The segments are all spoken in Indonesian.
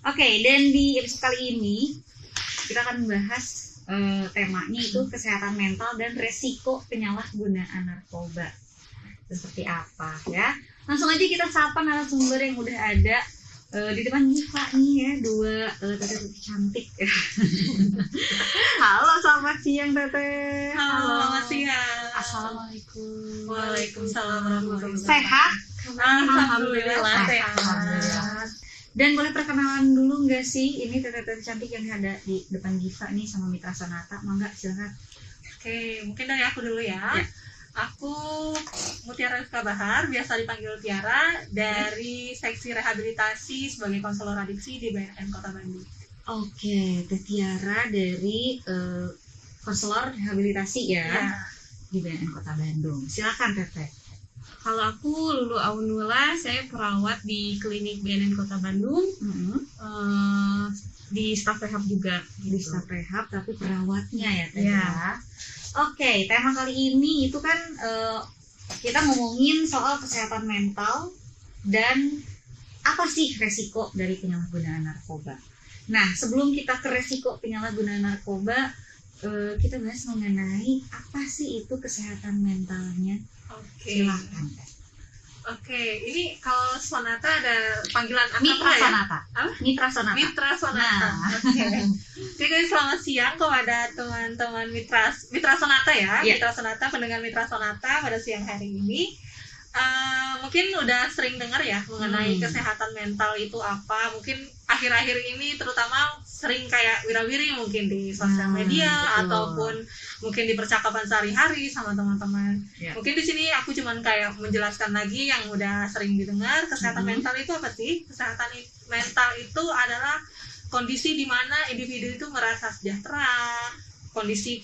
Oke, dan di episode kali ini kita akan membahas temanya itu kesehatan mental dan resiko penyalahgunaan narkoba. Seperti apa ya? Langsung aja kita sapa narasumber yang udah ada di depan Giva nih ya, dua teteh cantik. Halo, selamat siang teteh. Halo, selamat siang. Assalamualaikum. Waalaikumsalam warahmatullahi wabarakatuh. Sehat? Alhamdulillah sehat. Alhamdulillah. Dan boleh perkenalan dulu nggak sih, ini teteh cantik yang ada di depan Giva nih sama Mitra Sonata, mangga silakan. Oke, mungkin dari aku dulu ya. Aku Mutiara Rizka Bahar, biasa dipanggil Tiara, dari seksi rehabilitasi sebagai konselor adiksi di BNN Kota Bandung. Oke, Teh Tiara dari konselor rehabilitasi ya, di BNN Kota Bandung. Silakan Teteh. Kalau aku Lulu Aunula, saya perawat di klinik BNN Kota Bandung, di staff rehab juga. Di staff rehab tapi perawatnya ya Teh. Ya. Oke, tema kali ini itu kan kita ngomongin soal kesehatan mental dan apa sih resiko dari penyalahgunaan narkoba. Nah, sebelum kita ke resiko penyalahgunaan narkoba, kita bahas mengenai apa sih itu kesehatan mentalnya. Oke. Silakan. Oke, ini kalau Sonata ada panggilan Mitra apa ya? Sonata. Apa? Mitra Sonata. Mitra Sonata. Nah. Oke. Jadi selamat siang kepada teman-teman Mitra Sonata ya. Yeah. Mitra Sonata, pendengar Mitra Sonata pada siang hari ini. Mungkin udah sering dengar ya mengenai kesehatan mental itu apa. Mungkin akhir-akhir ini terutama sering kayak wirawiri mungkin di sosial media ataupun mungkin di percakapan sehari-hari sama teman-teman. Yeah. Mungkin di sini aku cuman kayak menjelaskan lagi yang udah sering didengar. Kesehatan mental itu apa sih? Kesehatan mental itu adalah kondisi di mana individu itu merasa sejahtera, kondisi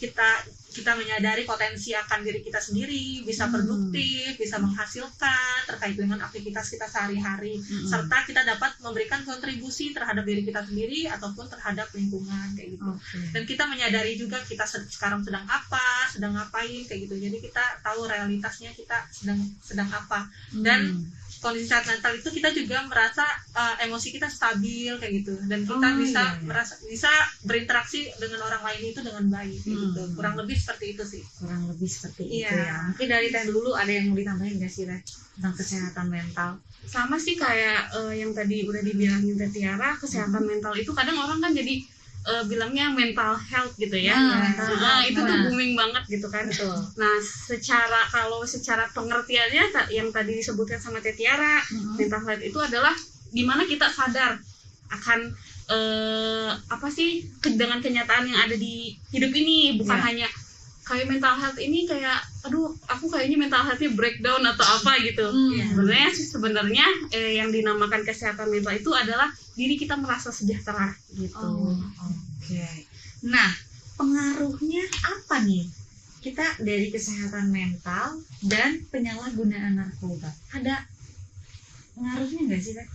kita menyadari potensi akan diri kita sendiri, bisa produktif, bisa menghasilkan terkait dengan aktivitas kita sehari-hari, serta kita dapat memberikan kontribusi terhadap diri kita sendiri ataupun terhadap lingkungan kayak gitu. Dan kita menyadari juga kita sekarang sedang apa, sedang ngapain kayak gitu. Jadi kita tahu realitasnya kita sedang apa. Dan kondisi sehat mental itu kita juga merasa emosi kita stabil kayak gitu, dan kita bisa berinteraksi dengan orang lain itu dengan baik gitu. Kurang lebih seperti itu sih. Kurang lebih seperti itu ya. Mungkin dari Teh dulu ada yang mau ditambahin nggak sih Teh tentang kesehatan mental? Sama sih kayak yang tadi udah dibilangin Teh Tiara, kesehatan mental itu kadang orang kan jadi bilangnya mental health gitu ya. Itu tuh booming banget gitu kan. Betul. Nah, kalau secara pengertiannya yang tadi disebutkan sama Teh Tiara, mental health itu adalah gimana kita sadar akan apa sih dengan kenyataan yang ada di hidup ini, bukan hanya kayak mental health ini kayak aduh aku kayaknya mental healthnya breakdown atau apa gitu. Sebenarnya yang dinamakan kesehatan mental itu adalah diri kita merasa sejahtera gitu. Oke. Nah, pengaruhnya apa nih kita dari kesehatan mental dan penyalahgunaan narkoba? Ada pengaruhnya nggak sih Teh?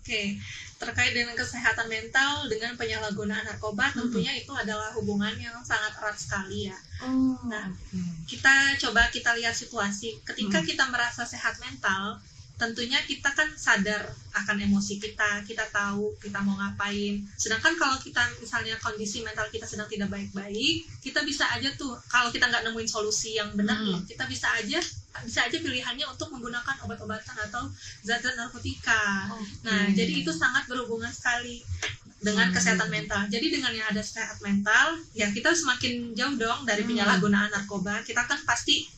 Oke, terkait dengan kesehatan mental dengan penyalahgunaan narkoba, tentunya itu adalah hubungan yang sangat erat sekali ya. Nah, kita lihat situasi. Ketika kita merasa sehat mental, tentunya kita kan sadar akan emosi kita tahu kita mau ngapain. Sedangkan kalau kita misalnya kondisi mental kita sedang tidak baik-baik, kita bisa aja tuh, kalau kita nggak nemuin solusi yang benar, kita bisa aja pilihannya untuk menggunakan obat-obatan atau zat-zat narkotika. Nah, jadi itu sangat berhubungan sekali dengan kesehatan mental. Jadi dengan yang ada sehat mental, ya kita semakin jauh dong dari penyalahgunaan narkoba. Kita kan pasti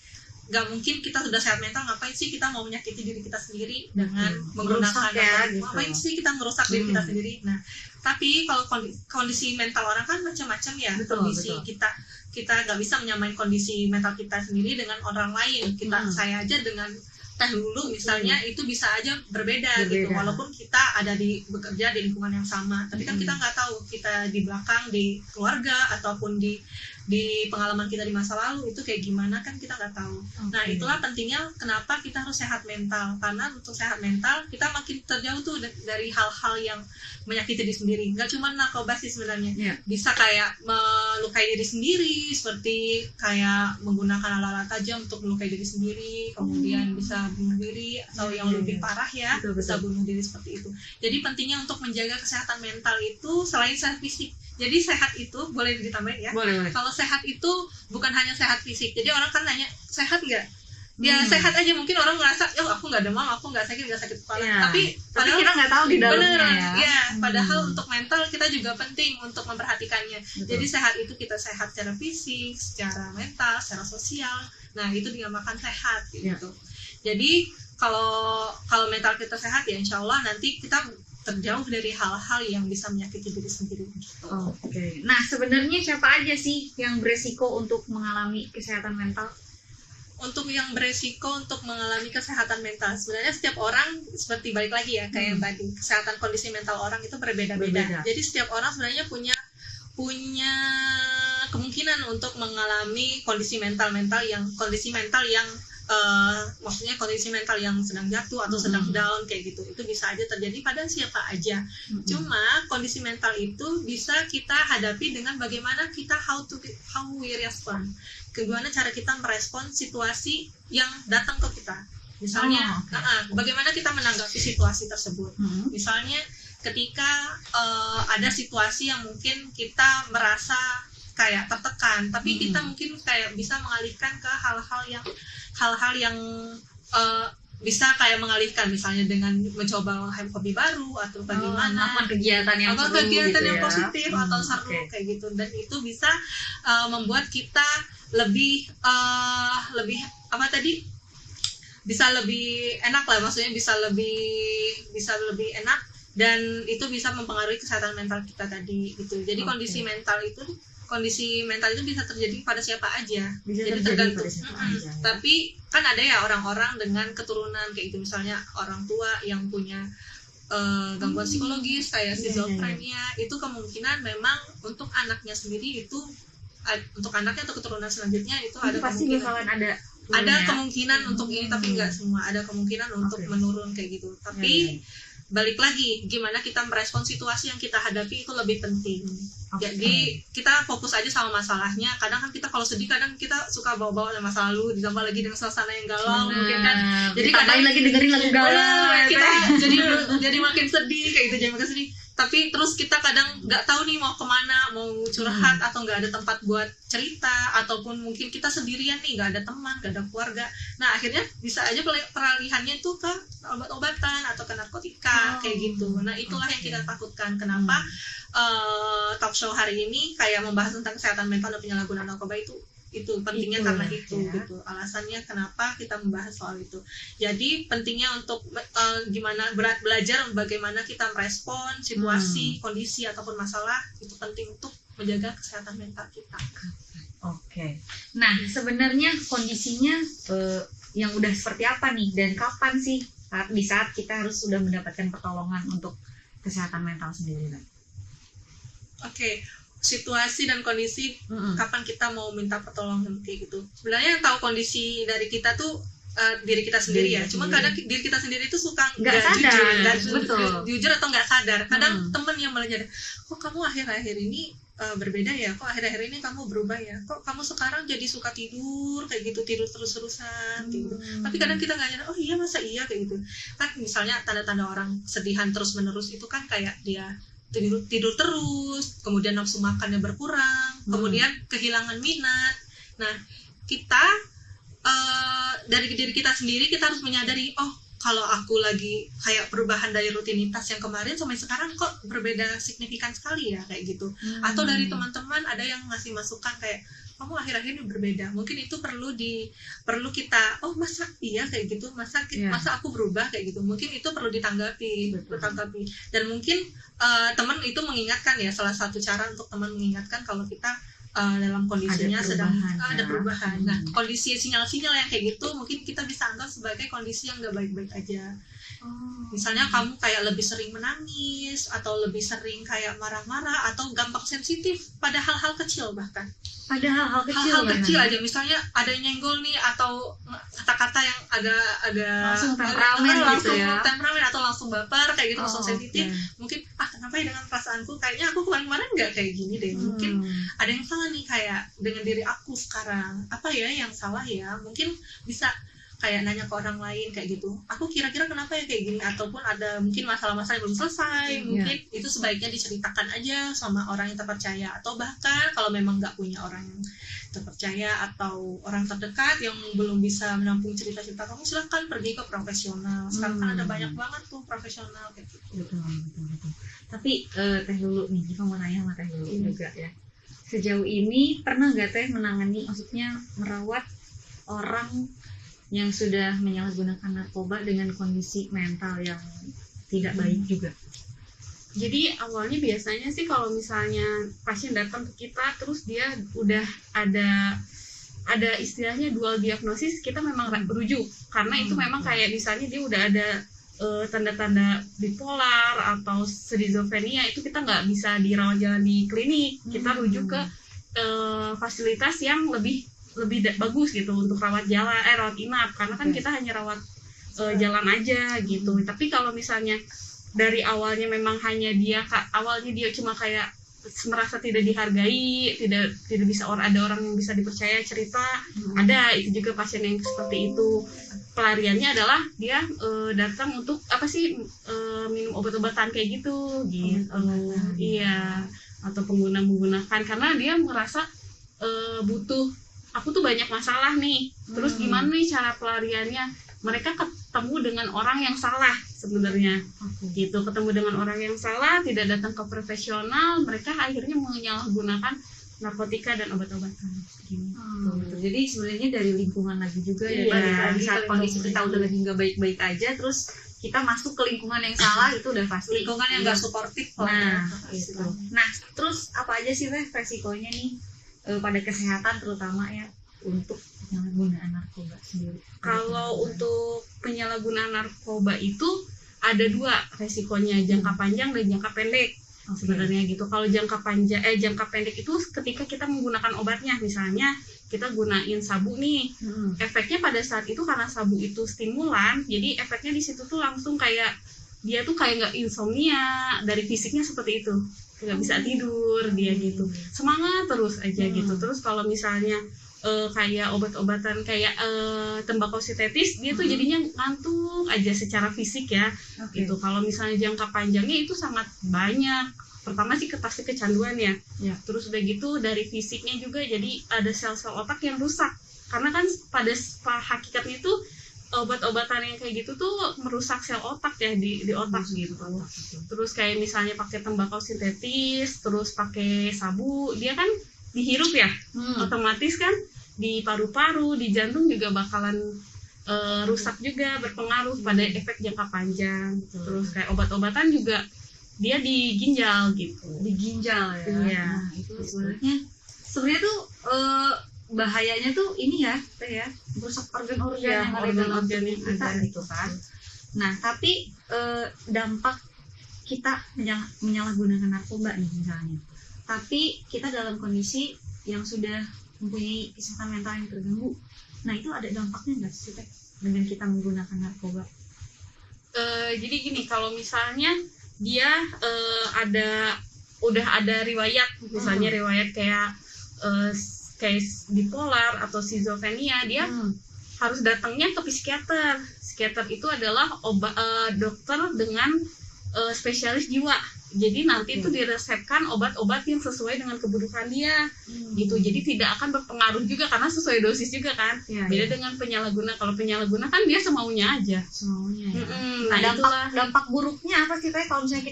nggak mungkin kita sudah sehat mental, ngapain sih kita mau menyakiti diri kita sendiri dengan menggunakan ngapain sih kita merusak diri kita sendiri. Nah, tapi kalau kondisi mental orang kan macam-macam ya. Kondisi kita nggak bisa menyamain kondisi mental kita sendiri dengan orang lain. Saya aja dengan Teh Lulu misalnya itu bisa aja berbeda gitu, walaupun kita bekerja di lingkungan yang sama, tapi kan kita nggak tahu kita di belakang, di keluarga ataupun di di pengalaman kita di masa lalu itu kayak gimana kan kita nggak tahu. Nah itulah pentingnya kenapa kita harus sehat mental, karena untuk sehat mental kita makin terjauh tuh dari hal-hal yang menyakiti diri sendiri. Nggak cuma narkoba sih sebenarnya, bisa kayak melukai diri sendiri, seperti kayak menggunakan alat-alat tajam untuk melukai diri sendiri, kemudian bisa bunuh diri atau yang lebih parah ya, bisa bunuh diri seperti itu. Jadi pentingnya untuk menjaga kesehatan mental itu selain sehat fisik. Jadi sehat itu boleh ditambahin ya. Boleh. Kalau sehat itu bukan hanya sehat fisik. Jadi orang kan nanya sehat nggak? Ya sehat aja, mungkin orang ngerasa, aku nggak demam, aku nggak sakit kepala. Tapi padahal kita nggak tahu di dalamnya padahal untuk mental kita juga penting untuk memperhatikannya. Betul. Jadi sehat itu kita sehat secara fisik, secara mental, secara sosial. Nah itu dinamakan sehat gitu. Jadi kalau mental kita sehat ya insya Allah nanti kita terjauh dari hal-hal yang bisa menyakiti diri sendiri gitu. Oke. Nah, sebenarnya siapa aja sih yang beresiko untuk mengalami kesehatan mental? Untuk yang beresiko untuk mengalami kesehatan mental, sebenarnya setiap orang seperti balik lagi ya kayak tadi, kesehatan kondisi mental orang itu berbeda-beda. Jadi setiap orang sebenarnya punya kemungkinan untuk mengalami kondisi mental yang maksudnya kondisi mental yang sedang jatuh atau sedang down kayak gitu. Itu bisa aja terjadi pada siapa aja. Cuma kondisi mental itu bisa kita hadapi dengan bagaimana kita how we respond. Bagaimana cara kita merespon situasi yang datang ke kita. Misalnya bagaimana kita menanggapi situasi tersebut. Misalnya ketika ada situasi yang mungkin kita merasa kayak tertekan, tapi kita mungkin kayak bisa mengalihkan ke hal-hal yang bisa kayak mengalihkan, misalnya dengan mencoba hobi baru atau bagaimana kegiatan yang seru yang positif atau seru kayak gitu, dan itu bisa membuat kita lebih bisa lebih enak lah, maksudnya bisa lebih enak, dan itu bisa mempengaruhi kesehatan mental kita tadi gitu. Jadi kondisi mental itu bisa terjadi pada siapa aja, jadi tergantung. Tapi kan ada ya orang-orang dengan keturunan kayak gitu, misalnya orang tua yang punya gangguan psikologis kayak skizofrenia, itu kemungkinan memang untuk anaknya sendiri itu, untuk anaknya atau keturunan selanjutnya itu ada pasti bakalan ada kemungkinan untuk ini, tapi nggak semua, ada kemungkinan untuk menurun kayak gitu. Tapi balik lagi, gimana kita merespon situasi yang kita hadapi itu lebih penting. Jadi kita fokus aja sama masalahnya. Kadang kan kita kalau sedih, kadang kita suka bawa-bawa masa lalu, ditambah lagi dengan suasana yang galau mungkin kan. Jadi kadang lagi dengerin lagu galau, kita jadi makin sedih kayak gitu, jadi makin sedih. Tapi terus kita kadang nggak tahu nih mau kemana, mau curhat atau nggak ada tempat buat cerita, ataupun mungkin kita sendirian nih, nggak ada teman, nggak ada keluarga. Nah akhirnya bisa aja peralihannya itu ke obat-obatan atau ke narkotika kayak gitu. Nah itulah yang kita takutkan. Kenapa talk show hari ini kayak membahas tentang kesehatan mental dan penyalahgunaan narkoba itu pentingnya karena itu gitu. Alasannya kenapa kita membahas soal itu. Jadi pentingnya untuk gimana belajar bagaimana kita merespon situasi, kondisi ataupun masalah, itu penting untuk menjaga kesehatan mental kita. Oke. Nah, sebenarnya kondisinya yang udah seperti apa nih, dan kapan sih di saat kita harus sudah mendapatkan pertolongan untuk kesehatan mental sendiri, Mbak? Oke. Situasi dan kondisi kapan kita mau minta pertolongan kayak gitu. Sebenarnya yang tahu kondisi dari kita tuh diri kita sendiri ya. Cuma kadang diri kita sendiri itu suka nggak jujur atau nggak sadar. Kadang temen yang malah nyadar, kok kamu akhir-akhir ini berbeda ya, kok akhir-akhir ini kamu berubah ya, kok kamu sekarang jadi suka tidur kayak gitu, tidur terus-terusan gitu. Tapi kadang kita nggak nyadar, oh iya masa iya kayak gitu. Kan misalnya tanda-tanda orang sedihan terus-menerus itu kan kayak dia tidur terus, kemudian nafsu makannya berkurang, kemudian kehilangan minat. Nah, kita dari diri kita sendiri kita harus menyadari, oh kalau aku lagi kayak perubahan dari rutinitas yang kemarin sampai sekarang kok berbeda signifikan sekali ya kayak gitu. Atau dari teman-teman ada yang ngasih masukan kayak, kamu akhir-akhir ini berbeda. Mungkin itu perlu kita, oh masa iya kayak gitu, masa aku berubah kayak gitu. Mungkin itu perlu ditanggapi. Dan mungkin teman itu mengingatkan ya, salah satu cara untuk teman mengingatkan kalau kita dalam kondisinya sedang ada perubahan. Nah, kondisi sinyal-sinyal yang kayak gitu mungkin kita bisa anggap sebagai kondisi yang nggak baik-baik aja. Misalnya kamu kayak lebih sering menangis atau lebih sering kayak marah-marah atau gampang sensitif pada hal-hal kecil, bahkan Ada hal-hal kecil, hal-hal kecil aja, misalnya ada yang nyenggol nih atau kata-kata yang agak Langsung temperamen gitu langsung ya. temperamen atau langsung baper kayak gitu, langsung Oh, sensitif. oke. Mungkin kenapa ya dengan perasaanku kayaknya aku kemarin-kemarin nggak kayak gini deh. Mungkin ada yang salah nih kayak dengan diri aku sekarang, apa ya yang salah ya, mungkin bisa kayak nanya ke orang lain kayak gitu, aku kira-kira kenapa ya kayak gini, ataupun ada mungkin masalah-masalah yang belum selesai, mungkin itu sebaiknya diceritakan aja sama orang yang terpercaya, atau bahkan kalau memang nggak punya orang yang terpercaya atau orang terdekat yang belum bisa menampung cerita-cerita kamu, silahkan pergi ke profesional. Sekarang kan ada banyak banget tuh profesional kayak gitu. Betul. Tapi Teh Lulu nih, kita mau nanya sama Teh Lulu juga ya. Sejauh ini pernah nggak Teh menangani, maksudnya merawat orang yang sudah menyalahgunakan narkoba dengan kondisi mental yang tidak baik juga? Jadi awalnya biasanya sih kalau misalnya pasien datang ke kita terus dia udah ada istilahnya dual diagnosis, kita memang rujuk karena itu memang kayak misalnya dia udah ada tanda-tanda bipolar atau skizofrenia, itu kita nggak bisa dirawat jalan di klinik, kita rujuk ke fasilitas yang lebih bagus gitu untuk rawat inap, karena kan kita hanya rawat jalan aja gitu. Tapi kalau misalnya dari awalnya memang hanya awalnya dia cuma kayak merasa tidak dihargai, tidak bisa ada orang yang bisa dipercaya cerita, ada itu juga pasien yang seperti itu. Pelariannya adalah dia datang untuk minum obat-obatan kayak gitu. Iya, atau menggunakan karena dia merasa butuh, aku tuh banyak masalah nih, terus gimana nih cara pelariannya. Mereka ketemu dengan orang yang salah sebenarnya, gitu, ketemu dengan orang yang salah, tidak datang ke profesional, mereka akhirnya menyalahgunakan narkotika dan obat-obatan gitu. Jadi sebenarnya dari lingkungan lagi juga ya, Pak. Saat kondisi kita udah lagi nggak baik-baik aja, terus kita masuk ke lingkungan yang salah, itu udah pasti Lingkungan yang nggak suportif. Gitu. Nah, terus apa aja sih Teh resikonya nih pada kesehatan terutama ya untuk penyalahgunaan narkoba sendiri? Kalau untuk penyalahgunaan narkoba itu ada dua resikonya, jangka panjang dan jangka pendek. Sebenarnya gitu. Kalau jangka pendek itu ketika kita menggunakan obatnya, misalnya kita gunain sabu nih, efeknya pada saat itu karena sabu itu stimulan, jadi efeknya di situ tuh langsung kayak dia tuh kayak nggak insomnia, dari fisiknya seperti itu, nggak bisa tidur dia gitu, semangat terus aja gitu. Terus kalau misalnya kayak obat-obatan kayak tembakau sintetis, dia tuh jadinya ngantuk aja secara fisik ya. Gitu. Kalau misalnya jangka panjangnya itu sangat banyak. Pertama sih pasti kecanduan ya. Terus udah gitu dari fisiknya juga, jadi ada sel-sel otak yang rusak. Karena kan pada hakikatnya itu obat-obatan yang kayak gitu tuh merusak sel otak ya, di otak gitu. Terus kayak misalnya pakai tembakau sintetis, terus pakai sabu, dia kan dihirup ya, otomatis kan di paru-paru, di jantung juga bakalan rusak juga, berpengaruh pada efek jangka panjang. Terus kayak obat-obatan juga dia di ginjal gitu. Di ginjal ya. Iya. Nah, itu sebenarnya tuh bahayanya tuh ini ya, Teh ya, merusak organ-organ yang ada dalam tubuh kita gitu kan. Nah, tapi dampak kita menyalahgunakan narkoba nih misalnya, tapi kita dalam kondisi yang sudah mempunyai kesehatan mental yang terganggu, nah itu ada dampaknya nggak sih Teh dengan kita menggunakan narkoba? Jadi gini, kalau misalnya dia udah ada riwayat, misalnya riwayat kayak bipolar atau skizofrenia, dia harus datangnya ke psikiater. Psikiater itu adalah dokter dengan spesialis jiwa. Jadi nanti itu diresepkan obat-obat yang sesuai dengan kebutuhan dia, gitu. Jadi tidak akan berpengaruh juga karena sesuai dosis juga kan. Beda dengan penyalahguna. Kalau penyalahguna kan dia semaunya aja. Semaunya ya. Nah, dampak buruknya apa sih Teh kalau misalnya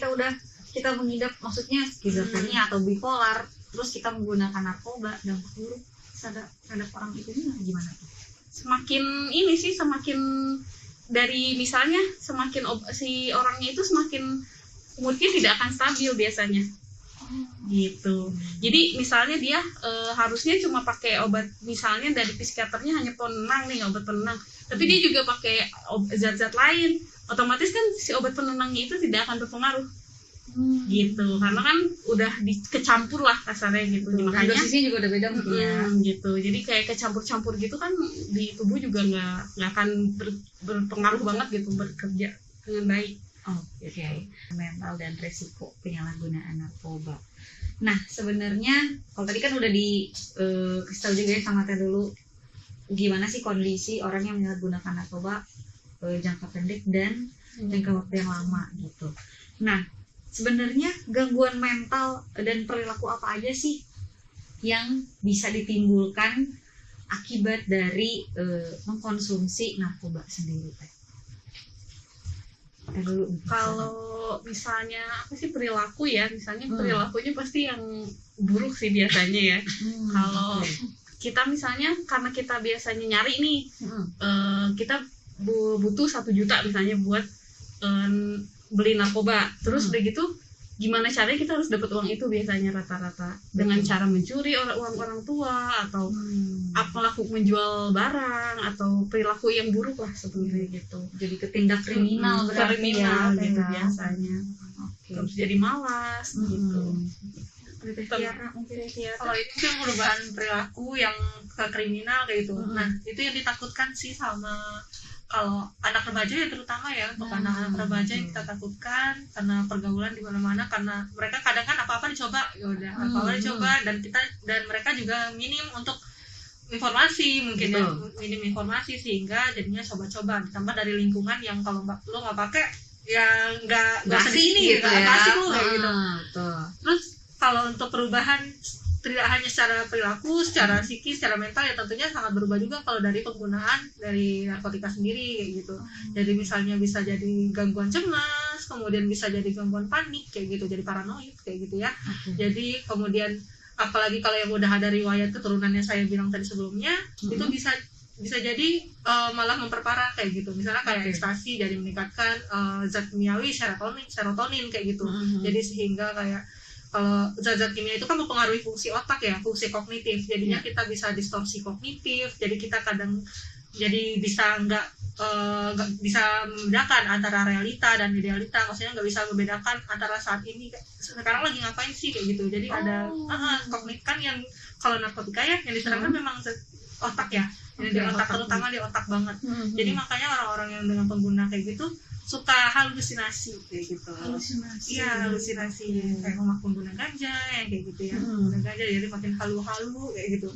kita mengidap maksudnya skizofrenia atau bipolar, terus kita menggunakan narkoba, dampak buruk terhadap orang itu gimana tuh? Semakin dari misalnya semakin si orangnya itu semakin moodnya tidak akan stabil biasanya. Gitu. Jadi misalnya dia harusnya cuma pakai obat, misalnya dari psikiaternya hanya penenang nih, obat penenang, tapi dia juga pakai zat-zat lain otomatis kan si obat penenangnya itu tidak akan berpengaruh gitu, karena kan udah kecampur lah kasarnya gitu. Makanya dosisnya juga udah beda mungkin ya. Gitu, jadi kayak kecampur-campur gitu kan di tubuh juga nggak akan berpengaruh banget gitu, bekerja dengan baik. Oke. Mental dan resiko penyalahgunaan narkoba. Nah, sebenarnya kalau tadi kan udah kasih tahu juga ya sama Teh dulu gimana sih kondisi orang yang menyalahgunakan narkoba jangka pendek dan jangka waktu yang lama gitu. Nah, sebenarnya gangguan mental dan perilaku apa aja sih yang bisa ditimbulkan akibat dari mengkonsumsi narkoba sendiri, Teh? Kalau misalnya apa sih perilaku ya, misalnya perilakunya pasti yang buruk sih biasanya ya. Kalau kita misalnya karena kita biasanya nyari nih, kita butuh 1 juta misalnya buat beli narkoba, terus udah gitu gimana caranya kita harus dapat uang itu biasanya rata-rata dengan cara mencuri uang orang tua atau menjual barang atau perilaku yang buruk lah sebenarnya gitu. Jadi ketindak kriminal gitu biasanya. Terus jadi malas gitu. Kalau itu sih perubahan perilaku yang ke kriminal kayak gitu. Nah, itu yang ditakutkan sih sama kalau anak remaja ya, terutama ya untuk anak-anak remaja yang kita takutkan karena pergaulan di mana-mana, karena mereka kadang kan apa-apa dicoba, ya udah apa-apa dicoba, dan mereka juga minim untuk informasi mungkin ya, minim informasi sehingga jadinya coba-coba, ditambah dari lingkungan yang kalau lo nggak pakai ya nggak sini gitu, nggak asik lo kayak gitu. Terus kalau untuk perubahan tidak hanya secara perilaku, secara psikis, secara mental ya tentunya sangat berubah juga kalau dari penggunaan dari narkotika sendiri kayak gitu. Jadi misalnya bisa jadi gangguan cemas, kemudian bisa jadi gangguan panik kayak gitu, jadi paranoid kayak gitu ya. Jadi kemudian apalagi kalau yang udah ada riwayat keturunan yang saya bilang tadi sebelumnya, itu bisa jadi malah memperparah kayak gitu. Misalnya kayak ekstasi jadi meningkatkan zat kimiawi serotonin kayak gitu. Jadi sehingga kayak kalau zat-zat kimia itu kan mempengaruhi fungsi otak ya, fungsi kognitif. Jadinya kita bisa distorsi kognitif. Jadi kita kadang jadi bisa nggak bisa membedakan antara realita dan idealita. Maksudnya nggak bisa membedakan antara saat ini sekarang lagi ngapain sih kayak gitu. Jadi ada kognitif kan yang kalau narkotika ya yang diserang kan memang otak ya, yang di otak terutama di otak banget. Jadi makanya orang-orang yang dengan pengguna kayak gitu suka halusinasi kayak gitu. Iya, halusinasi kayak rumah pengguna ganja yang kayak gitu ya. Pengguna ganja jadi makin halu-halu kayak gitu.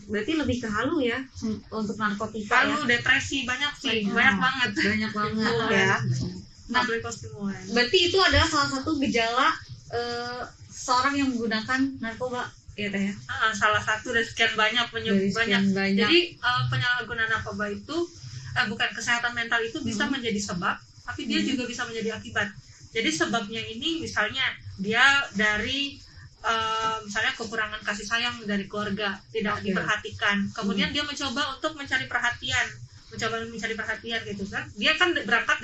Berarti lebih ke halu ya untuk narkotika. Halu, depresi banyak sih, banyak banget ya. Nah, stimulan. Berarti itu adalah salah satu gejala seorang yang menggunakan narkoba ya, Teh ya. Salah satu dari sekian banyak banyak. Jadi penyalahgunaan narkoba itu bukan kesehatan mental itu bisa menjadi sebab, tapi dia juga bisa menjadi akibat. Jadi sebabnya ini misalnya dia dari misalnya kekurangan kasih sayang dari keluarga, tidak diperhatikan. Kemudian dia mencoba untuk mencari perhatian gitu kan. Dia kan berangkat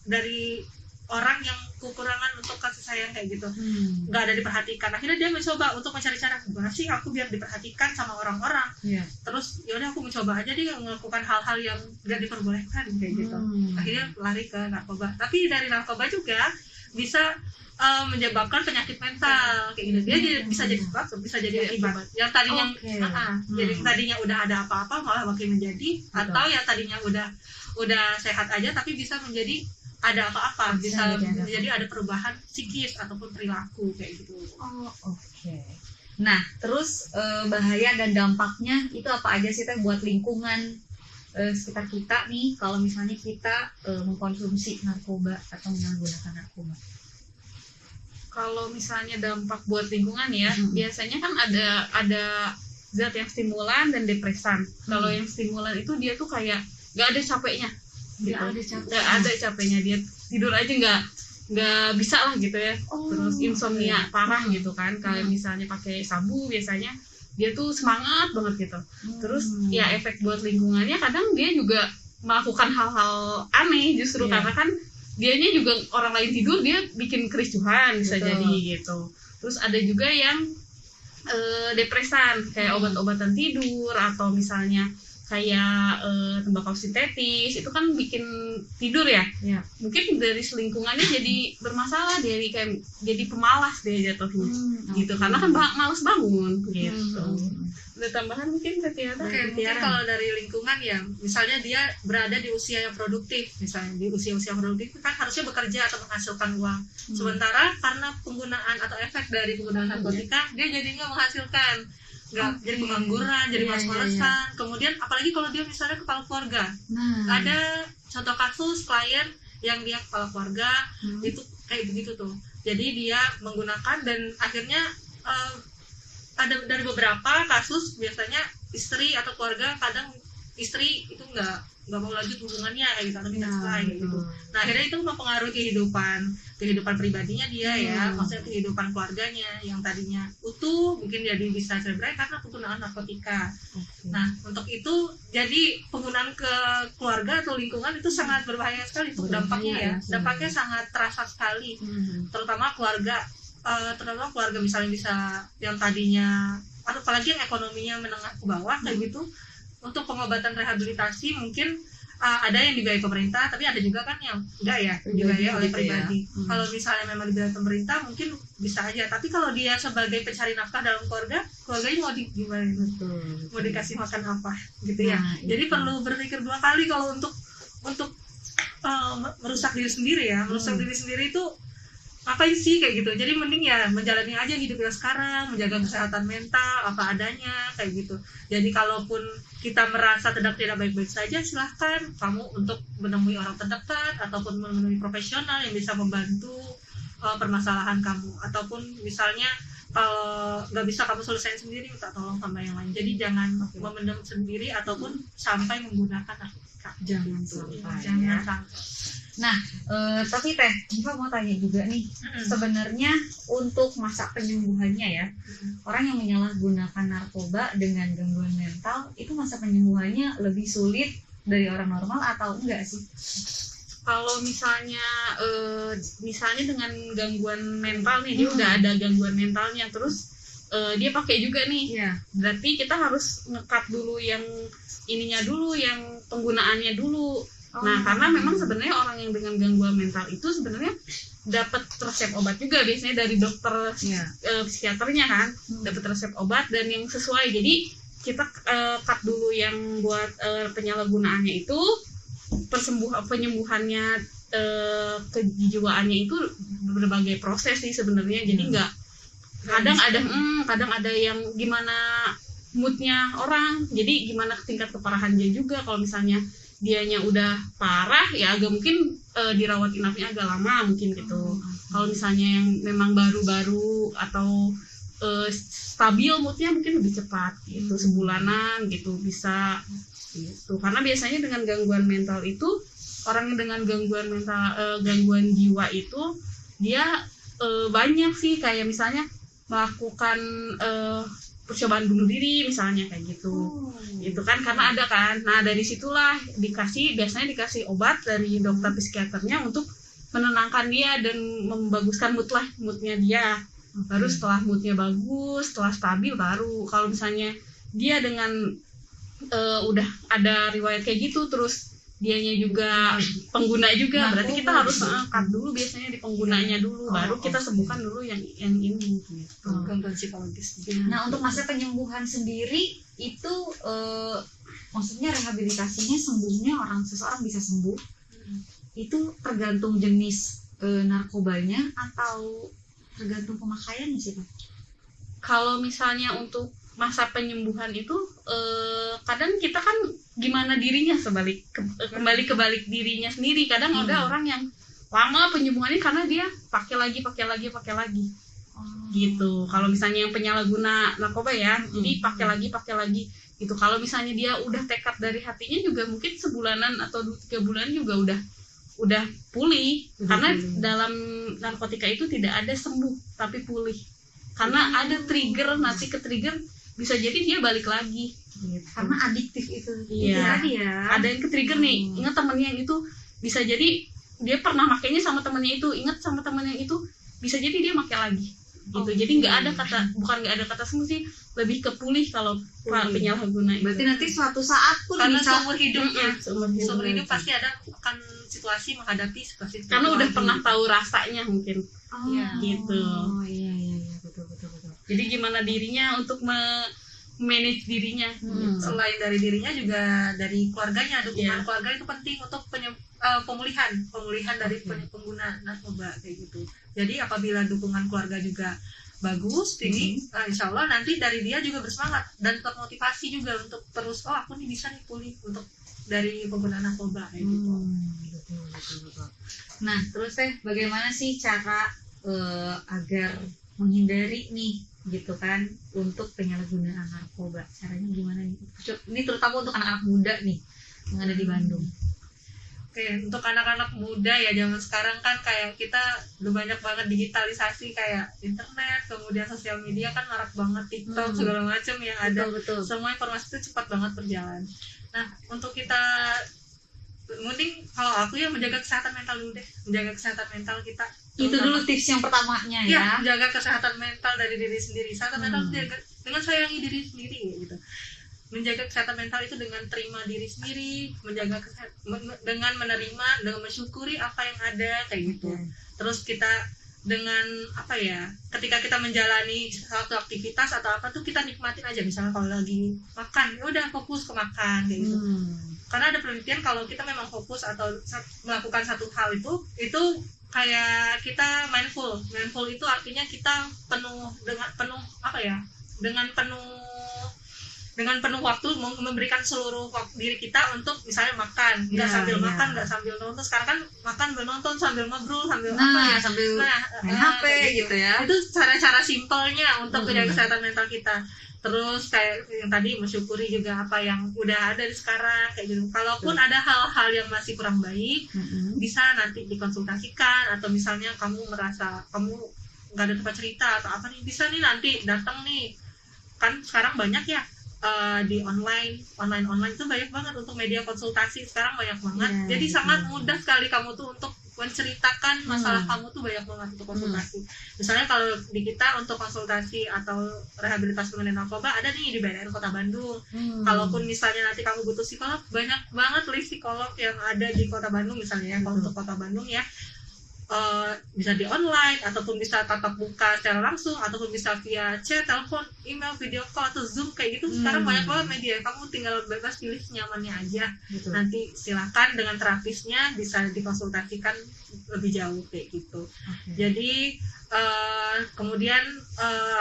dari orang yang kekurangan untuk kasih sayang kayak gitu, nggak ada diperhatikan. Akhirnya dia mencoba untuk mencari cara, gimana sih aku biar diperhatikan sama orang-orang. Terus yaudah aku mencoba aja dia melakukan hal-hal yang nggak diperbolehkan kayak gitu. Akhirnya lari ke narkoba. Tapi dari narkoba juga bisa menyebabkan penyakit mental kayak gitu. Dia bisa jadi sebab, bisa jadi akibat. Yang tadinya jadi tadinya udah ada apa-apa malah makin menjadi, atau yang tadinya udah sehat aja tapi bisa menjadi ada apa-apa, bisa menjadi ada perubahan psikis ataupun perilaku kayak gitu. Nah, terus bahaya dan dampaknya itu apa aja sih Teh buat lingkungan sekitar kita nih kalau misalnya kita mengkonsumsi narkoba atau menggunakan narkoba? Kalau misalnya dampak buat lingkungan ya, biasanya kan ada zat yang stimulan dan depresan. Kalau yang stimulan itu dia tuh kayak nggak ada capeknya. Nggak ada capeknya, dia tidur aja nggak bisa lah gitu ya. Terus insomnia parah gitu kan. Kalau misalnya pakai sabu biasanya dia tuh semangat banget gitu. Terus ya efek buat lingkungannya kadang dia juga melakukan hal-hal aneh justru karena kan dianya juga orang lain tidur dia bikin kericuhan bisa jadi gitu. Terus ada juga yang depresan kayak obat-obatan tidur atau misalnya kayak tembakau sintetis itu kan bikin tidur ya. Ya. Mungkin dari lingkungannya jadi bermasalah, dari kayak jadi pemalas deh jatuhnya gitu, karena kan males bangun gitu. Ada tambahan mungkin Tetiara? Oke, mungkin kalau dari lingkungan ya, misalnya dia berada di usia yang produktif, misalnya di usia-usia produktif kan harusnya bekerja atau menghasilkan uang. Sementara karena penggunaan atau efek dari penggunaan narkotika, dia jadi nggak menghasilkan, jadi pengangguran, jadi malas-malesan. Kemudian apalagi kalau dia misalnya kepala keluarga, ada contoh kasus klien yang dia kepala keluarga itu kayak begitu tuh. Jadi dia menggunakan dan akhirnya ada dari beberapa kasus biasanya istri atau keluarga kadang istri itu nggak mau lanjut hubungannya kayak gitu atau minta cerai gitu. Nah akhirnya itu mempengaruhi kehidupan pribadinya dia ya, maksudnya kehidupan keluarganya yang tadinya utuh mungkin jadi bisa cerai karena penggunaan narkotika. Nah untuk itu jadi penggunaan ke keluarga atau lingkungan itu sangat berbahaya sekali tuh dampaknya ya, dampaknya sangat terasa sekali, terutama keluarga misalnya bisa yang tadinya apalagi yang ekonominya menengah ke bawah kayak gitu, untuk pengobatan rehabilitasi mungkin ada yang dibiayai pemerintah, tapi ada juga kan yang enggak ya dibiayai oleh pribadi. Kalau misalnya memang dibiayai pemerintah mungkin bisa aja, tapi kalau dia sebagai pencari nafkah dalam keluarganya mau gimana, mau dikasih makan apa gitu ya. Jadi perlu berpikir dua kali kalau untuk merusak diri sendiri ya. Merusak diri sendiri itu ngapain sih kayak gitu. Jadi mending ya menjalani aja hidupnya sekarang, menjaga kesehatan mental apa adanya kayak gitu. Jadi kalaupun kita merasa tidak baik-baik saja, silahkan kamu untuk menemui orang terdekat ataupun menemui profesional yang bisa membantu permasalahan kamu, ataupun misalnya kalau nggak bisa kamu selesaiin sendiri minta tolong sama yang lain. Jadi jangan memendam sendiri ataupun sampai menggunakan narkotika. Jangan sampai. Nah, tapi Teh, Diva mau tanya juga nih, sebenarnya untuk masa penyembuhannya ya, orang yang menyalahgunakan narkoba dengan gangguan mental, itu masa penyembuhannya lebih sulit dari orang normal atau enggak sih? Kalau misalnya dengan gangguan mental nih, dia udah ada gangguan mentalnya, terus dia pakai juga nih, berarti kita harus nge-cut dulu yang ininya dulu, yang penggunaannya dulu. Nah, karena memang sebenarnya orang yang dengan gangguan mental itu sebenarnya dapat resep obat juga biasanya dari dokter psikiaternya kan, dapat resep obat dan yang sesuai. Jadi kita cut dulu yang buat penyalahgunaannya itu, penyembuhannya kejiwaannya itu berbagai proses sih sebenarnya. Jadi nggak kadang ada yang gimana moodnya orang, jadi gimana tingkat keparahan dia juga. Kalau misalnya dianya udah parah ya agak mungkin dirawat inapnya agak lama mungkin gitu. Kalau misalnya yang memang baru-baru atau stabil moodnya mungkin lebih cepat gitu, sebulanan gitu bisa gitu. Karena biasanya dengan gangguan mental itu, orang yang dengan gangguan jiwa itu dia banyak sih, kayak misalnya melakukan percobaan bunuh diri misalnya kayak gitu. Itu kan karena ada kan. Nah, dari situlah biasanya dikasih obat dari dokter psikiaternya untuk menenangkan dia dan membaguskan moodnya dia. Baru setelah moodnya bagus, setelah stabil, baru kalau misalnya dia dengan udah ada riwayat kayak gitu, terus dianya juga pengguna juga, berarti kita harus cut dulu biasanya di penggunanya dulu, baru kita sembuhkan dulu yang ini gitu. Gangguan psikologis. Nah, untuk masa penyembuhan sendiri itu maksudnya rehabilitasinya, sembuhnya seseorang bisa sembuh itu tergantung jenis narkobanya atau tergantung pemakaiannya sih Pak? Kalau misalnya untuk masa penyembuhan itu kadang kita kan gimana dirinya kembali ke balik dirinya sendiri. Kadang ada orang yang lama penyembuhannya karena dia pakai lagi gitu. Kalau misalnya yang penyalahguna narkoba ya, jadi pakai lagi gitu. Kalau misalnya dia udah tekad dari hatinya juga mungkin sebulanan atau 3 bulan juga udah pulih. Karena dalam narkotika itu tidak ada sembuh tapi pulih. Karena ada trigger, nanti ke trigger bisa jadi dia balik lagi gitu. Karena adiktif itu. Iya. Ada yang ke trigger nih, ingat temennya yang itu, bisa jadi dia pernah makainya sama temennya itu, ingat sama temennya itu, bisa jadi dia makai lagi gitu. Jadi nggak ada kata sembuh sih, lebih kepulih kalau penyalahguna itu. Berarti nanti suatu saat pun karena bisa seumur hidupnya seumur hidup pasti ada akan situasi menghadapi situasi itu karena udah lagi. pernah tahu rasanya mungkin. Iya. Gitu. Oh iya betul. Jadi gimana dirinya untuk manage dirinya. Selain dari dirinya juga dari keluarganya, dukungan Iya. keluarga itu penting untuk pemulihan dari pengguna narkoba kayak gitu. Jadi apabila dukungan keluarga juga bagus, tinggi, insya Allah nanti dari dia juga bersemangat dan termotivasi juga untuk terus, oh aku nih bisa nih pulih untuk dari pengguna narkoba kayak gitu. Betul. Nah, terus bagaimana sih cara agar menghindari nih gitu kan untuk penyalahgunaan narkoba? Caranya gimana nih? Ini terutama untuk anak-anak muda nih yang ada di Bandung. Oke, untuk anak-anak muda ya zaman sekarang kan kayak kita udah banyak banget digitalisasi kayak internet, kemudian sosial media kan marak banget, TikTok segala macam yang ada. Betul. Semua informasi itu cepat banget berjalan. Nah, untuk kita mending kalau aku ya menjaga kesehatan mental dulu deh, menjaga kesehatan mental kita. Itu dulu tips yang pertamanya ya. Ya, menjaga kesehatan mental dari diri sendiri. Kesehatan mental itu dengan sayangi diri sendiri gitu. Menjaga kesehatan mental itu dengan terima diri sendiri, menjaga dengan menerima, dengan mensyukuri apa yang ada kayak gitu. Terus kita dengan apa ya, ketika kita menjalani suatu aktivitas atau apa tuh kita nikmatin aja. Misalnya kalau lagi makan, ya udah fokus ke makan kayak gitu. Karena ada penelitian kalau kita memang fokus atau melakukan satu hal itu kayak kita mindful itu artinya kita dengan penuh waktu memberikan seluruh diri kita untuk misalnya makan, nggak sambil makan, nggak sambil nonton. Sekarang kan makan sambil nonton, sambil ngobrol, sambil sambil main HP gitu ya. Itu cara-cara simpelnya untuk menjaga kesehatan mental kita. Terus kayak yang tadi mensyukuri juga apa yang udah ada di sekarang kayak gitu. Kalaupun ada hal-hal yang masih kurang baik, bisa nanti dikonsultasikan, atau misalnya kamu merasa kamu nggak ada tempat cerita atau apa nih, bisa nih nanti datang nih. Kan sekarang banyak ya di online itu banyak banget untuk media konsultasi sekarang banyak banget. Jadi sangat mudah sekali kamu tuh untuk menceritakan masalah kamu tuh banyak banget untuk konsultasi. Misalnya kalau di kita untuk konsultasi atau rehabilitasi mengenai narkoba ada nih di BNN Kota Bandung. Kalaupun misalnya nanti kamu butuh psikolog, banyak banget list psikolog yang ada di Kota Bandung misalnya ya. Kalau untuk Kota Bandung ya bisa di online ataupun bisa tatap muka secara langsung ataupun bisa via chat, telepon, email, video call atau Zoom kayak gitu. Sekarang banyak banget media, kamu tinggal bebas pilih nyamannya aja. Nanti silakan dengan terapisnya bisa dikonsultasikan lebih jauh kayak gitu. Jadi kemudian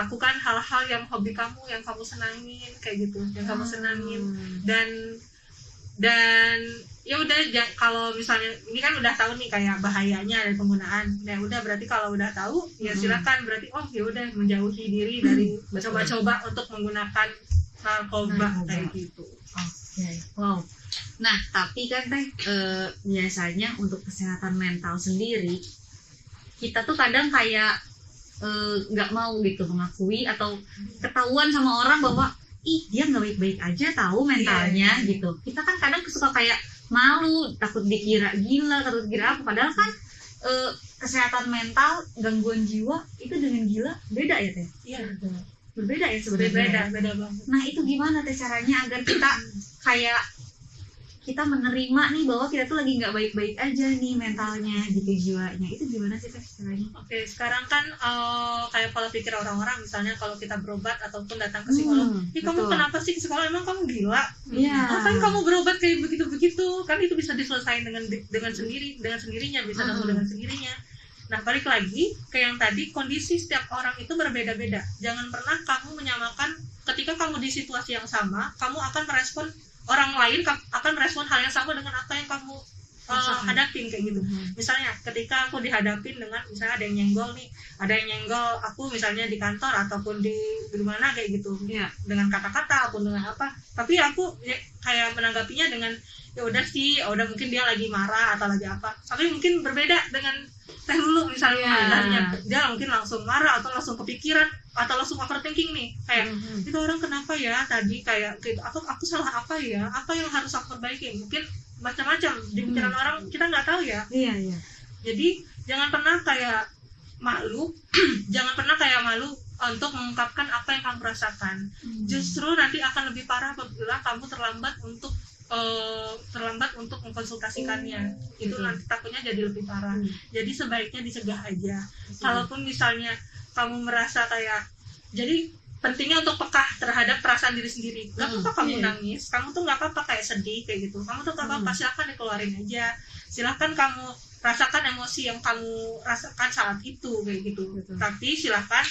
lakukan hal-hal yang hobi kamu, yang kamu senangin kayak gitu, yang kamu senangin. Dan ya udah, kalau misalnya ini kan udah tahu nih kayak bahayanya dari penggunaan, ya udah berarti kalau udah tahu ya silakan, berarti ya udah menjauhi diri dari coba-coba untuk menggunakan narkoba kayak gitu. Wow. Nah, tapi kan biasanya untuk kesehatan mental sendiri kita tuh kadang kayak nggak mau gitu mengakui atau ketahuan sama orang bahwa dia nggak baik-baik aja tahu mentalnya gitu. Kita kan kadang suka kayak malu, takut dikira gila, takut dikira apa. Padahal kan kesehatan mental, gangguan jiwa itu dengan gila beda ya Teh? Iya. Berbeda ya sebenarnya. Beda banget. Nah itu gimana Teh caranya agar kita kayak kita menerima nih bahwa kita tuh lagi nggak baik-baik aja nih mentalnya gitu, jiwanya. Itu gimana sih Teh caranya? Oke, sekarang kan kayak pola pikir orang-orang, misalnya kalau kita berobat ataupun datang ke psikolog, kamu kenapa sih ke psikolog, emang kamu gila? Ngapain kamu berobat kayak begitu-begitu? Kan itu bisa diselesaikan dengan sendirinya, bisa sembuh dengan sendirinya. Nah, balik lagi ke yang tadi, kondisi setiap orang itu berbeda-beda. Jangan pernah kamu menyamakan, ketika kamu di situasi yang sama, kamu akan merespon orang lain akan merespon hal yang sama dengan apa yang kamu hadapin kayak gitu. Misalnya ketika aku dihadapin dengan misalnya ada yang nyenggol aku misalnya di kantor ataupun di mana kayak gitu, dengan kata-kata ataupun dengan apa, tapi aku kayak menanggapinya dengan ya udah mungkin dia lagi marah atau lagi apa. Tapi mungkin berbeda dengan Teh dulu misalnya, dia mungkin langsung marah atau langsung kepikiran atau langsung overthinking nih, kayak itu orang kenapa ya tadi kayak gitu, aku salah apa ya, apa yang harus aku perbaiki, mungkin macam-macam di pikiran orang, kita nggak tahu ya. Jadi jangan pernah kayak malu jangan pernah kayak malu untuk mengungkapkan apa yang kamu rasakan. Justru nanti akan lebih parah apabila kamu terlambat untuk mengkonsultasikannya. Itu nanti takutnya jadi lebih parah. Jadi sebaiknya dicegah aja. Kalaupun misalnya kamu merasa kayak, jadi pentingnya untuk peka terhadap perasaan diri sendiri. Gak apa-apa kamu nangis, kamu tuh gak apa-apa kayak sedih kayak gitu, kamu tuh gak apa-apa, silahkan dikeluarin aja, silahkan kamu rasakan emosi yang kamu rasakan saat itu kayak gitu. Tapi silahkan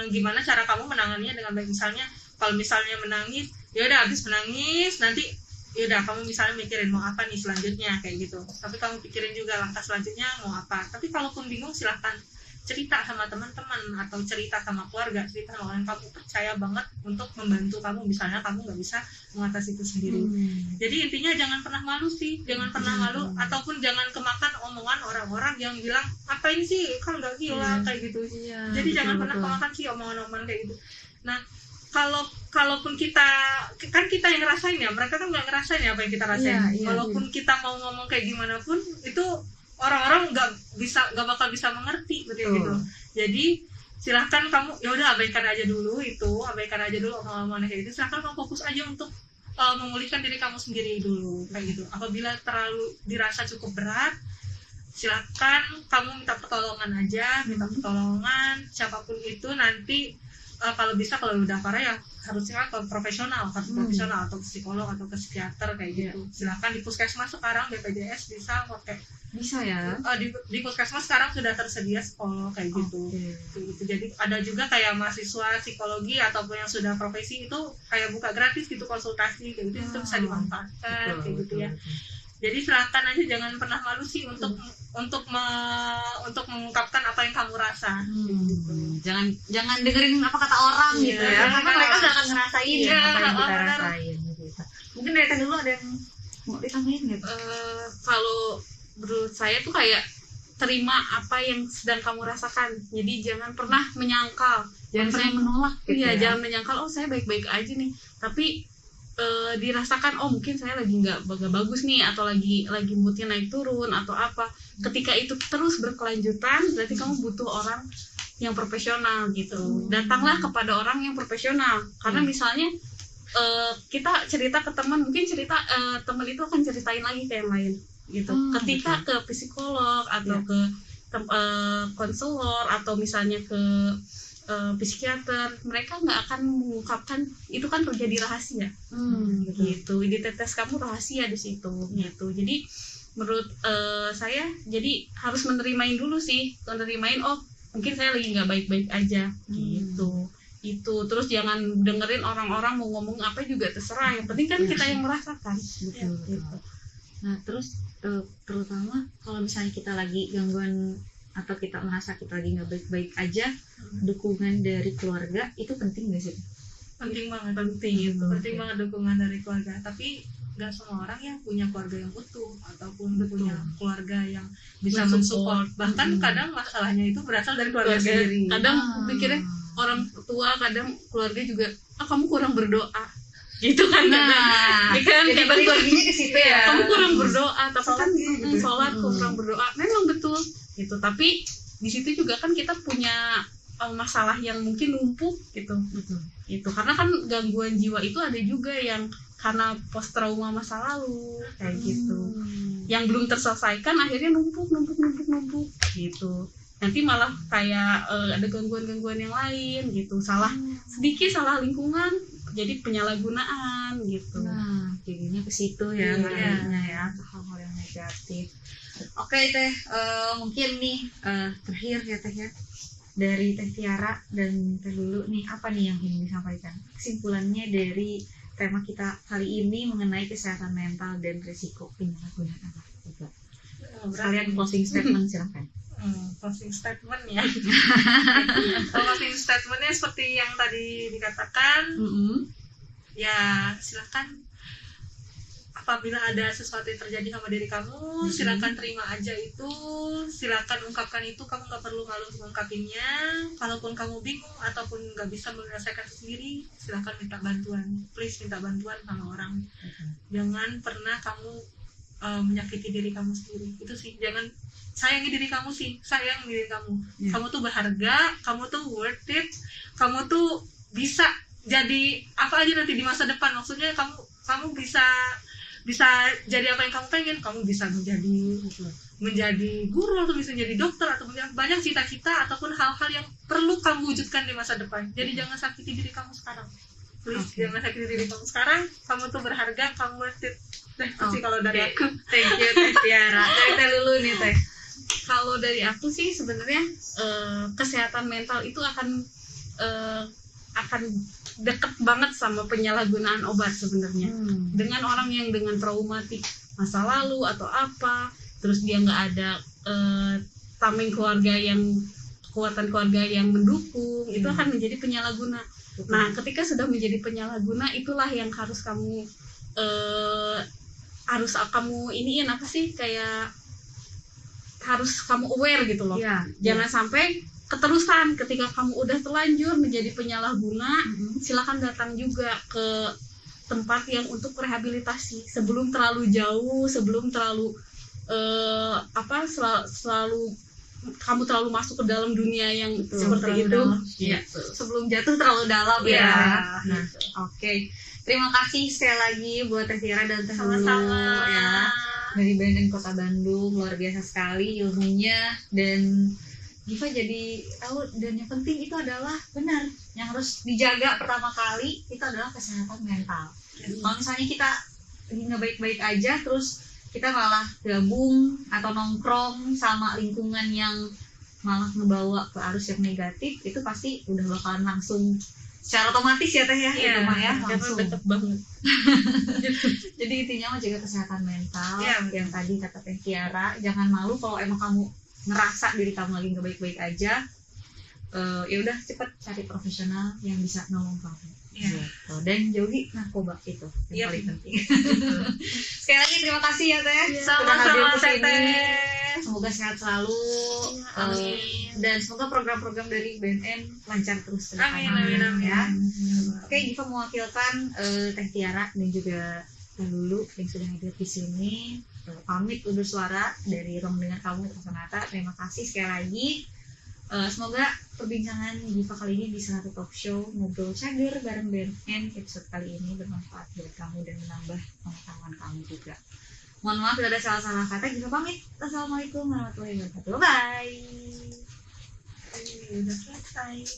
gimana cara kamu menangannya dengan baik. Misalnya kalau misalnya menangis, ya udah habis menangis nanti ya udah kamu misalnya mikirin mau apa nih selanjutnya kayak gitu, tapi kamu pikirin juga langkah selanjutnya mau apa. Tapi kalaupun bingung silahkan cerita sama teman-teman atau cerita sama keluarga, cerita sama orang yang kamu percaya banget untuk membantu kamu, misalnya kamu nggak bisa mengatasi itu sendiri. Jadi intinya jangan pernah malu sih, jangan pernah malu, ataupun jangan kemakan omongan orang-orang yang bilang apain sih kan nggak gila kayak gitu. Jadi jangan pernah kemakan sih omongan-omongan kayak gitu. Nah kalaupun kita yang ngerasain ya, mereka kan nggak ngerasain ya apa yang kita rasain. Walaupun kita mau ngomong kayak gimana pun itu orang-orang nggak bakal bisa mengerti gitu. Jadi silahkan kamu ya udah abaikan aja dulu omongan kayak gitu. Silahkan kamu fokus aja untuk memulihkan diri kamu sendiri dulu kayak gitu. Apabila terlalu dirasa cukup berat, silahkan kamu minta pertolongan siapapun itu. Nanti kalau bisa, kalau udah parah ya harusnya ke profesional atau ke psikolog atau ke psikiater kayak gitu. Silahkan di puskesmas sekarang BPJS bisa ya, di puskesmas sekarang sudah tersedia psikolog kayak gitu. Jadi ada juga kayak mahasiswa psikologi ataupun yang sudah profesi itu kayak buka gratis gitu konsultasi kayak gitu. Itu bisa dimanfaatkan kayak gitu ya. Jadi silahkan aja, jangan pernah malu sih untuk mengungkapkan apa yang kamu rasa. Jangan dengerin apa kata orang gitu ya, karena mereka udah akan ngerasain apa yang kita rasain gitu. Mungkin dari dulu ada yang mau ditambahin gitu. Kalau menurut saya tuh kayak terima apa yang sedang kamu rasakan. Jadi jangan pernah menyangkal, jangan pernah menolak gitu ya. Jangan menyangkal saya baik-baik aja nih, tapi dirasakan mungkin saya lagi nggak bagus nih, atau lagi moodnya naik turun atau apa. Ketika itu terus berkelanjutan, berarti kamu butuh orang yang profesional gitu. Datanglah kepada orang yang profesional, karena misalnya kita cerita ke teman, mungkin teman itu akan ceritain lagi ke yang lain gitu. Ketika ke psikolog atau ke konselor atau misalnya ke psikiater, mereka nggak akan mengungkapkan itu, kan terjadi rahasia gitu. Di tetes kamu rahasia di situ gitu. Jadi menurut saya jadi harus menerimain dulu sih, mungkin saya lagi nggak baik-baik aja gitu. Itu terus jangan dengerin orang-orang mau ngomong apa juga terserah, yang penting kan kita yang merasakan gitu. Nah terus terutama kalau misalnya kita lagi gangguan atau kita merasa kita lagi nggak baik-baik aja, dukungan dari keluarga itu penting nggak sih? Penting banget dukungan dari keluarga. Tapi nggak semua orang yang punya keluarga yang utuh ataupun punya keluarga yang bisa mensupport. Bahkan kadang masalahnya itu berasal dari keluarga sendiri. Kadang pikirnya orang tua, kadang keluarga juga kamu kurang berdoa gitu kan. Jadi balik laginya ke situ ya, kamu kurang berdoa, tapi kan sholat kurang berdoa, memang betul gitu. Tapi di situ juga kan kita punya masalah yang mungkin numpuk gitu. Itu karena kan gangguan jiwa itu ada juga yang karena post trauma masa lalu kayak gitu, yang belum terselesaikan, akhirnya numpuk gitu. Nanti malah kayak ada gangguan-gangguan yang lain gitu, salah lingkungan jadi penyalahgunaan gitu. Nah, jadinya ke situ ya, ya, hal-hal yang negatif. Oke Teh, mungkin nih terakhir ya Teh ya, dari Teh Tiara dan Teh Lulu nih, apa nih yang ingin disampaikan kesimpulannya dari tema kita kali ini mengenai kesehatan mental dan risiko penyalahgunaan narkoba. Sekalian closing statement silahkan. Closing statement ya. Closing statementnya seperti yang tadi dikatakan, ya silakan apabila ada sesuatu yang terjadi sama diri kamu, silakan terima aja itu, silakan ungkapkan itu, kamu nggak perlu malu mengungkapinnya. Kalaupun kamu bingung ataupun nggak bisa menyelesaikan sendiri, silakan minta bantuan, please minta bantuan sama orang. Jangan pernah kamu menyakiti diri kamu sendiri. Itu sih, jangan sayangi diri kamu sih, sayang diri kamu. Kamu tuh berharga, kamu tuh worth it, kamu tuh bisa jadi apa aja nanti di masa depan. Maksudnya kamu bisa jadi apa yang kamu pengen. Kamu bisa menjadi guru, atau bisa jadi dokter, atau banyak cita-cita ataupun hal-hal yang perlu kamu wujudkan di masa depan. Jadi jangan sakiti diri kamu sekarang, please. Jangan sakiti diri kamu sekarang. Kamu tuh berharga, kamu worth it. Itu sih kalau dari aku. Thank you Teh Tiara. Dari Teh Lulu nih Teh. Kalau dari aku sih sebenarnya kesehatan mental itu akan deket banget sama penyalahgunaan obat sebenarnya. Dengan orang yang dengan traumatik masa lalu atau apa, terus dia nggak ada tameng keluarga yang kekuatan keluarga yang mendukung, itu akan menjadi penyalahguna. Nah, ketika sudah menjadi penyalahguna, itulah yang harus kamu iniin apa sih, kayak harus kamu aware gitu loh. Jangan sampai keterusan. Ketika kamu udah terlanjur menjadi penyalahguna, silakan datang juga ke tempat yang untuk rehabilitasi sebelum terlalu jauh, sebelum terlalu selalu kamu terlalu masuk ke dalam dunia yang seperti itu. Sebelum jatuh terlalu dalam ya. Nah, Oke. Terima kasih sekali lagi buat Teh Tiara dan Teh Lulu Sama-sama. ya. Dari BNN Kota Bandung, luar biasa sekali ilmunya, dan Giva jadi tahu. Dan yang penting itu adalah benar, yang harus dijaga pertama kali itu adalah kesehatan mental. Kalau misalnya kita nggak baik-baik aja, terus kita malah gabung atau nongkrong sama lingkungan yang malah ngebawa ke arus yang negatif, itu pasti udah bakalan langsung secara otomatis ya Teh ya, itu mah ya langsung deket banget. Jadi intinya mah jaga kesehatan mental. Yang tadi kata Teh Tiara, jangan malu kalau emang kamu ngerasa diri kamu lagi nggak baik-baik aja. Ya udah cepet cari profesional yang bisa nolong kamu. Gitu. Dan jauhi narkoba, itu yang paling penting. Sekali lagi terima kasih ya Teh sudah hadir ke sini. Semoga sehat selalu. Dan semoga program-program dari BNN lancar terus. Amin. Ya. Oke, Giva mewakilkan Teh Tiara dan juga Teh Lulu yang sudah hadir di sini. Pamit undur suara dari Ruang Dengar Kamu Sonata. Terima kasih sekali lagi. Semoga perbincangan Giva kali ini di Sonata Talk Show Ngobrol Cager bareng BNN episode kali ini bermanfaat buat kamu dan menambah pengetahuan kamu juga. Mohon maaf bila ada salah-salah kata. Giva pamit. Assalamualaikum warahmatullahi wabarakatuh. Bye. Udah selesai.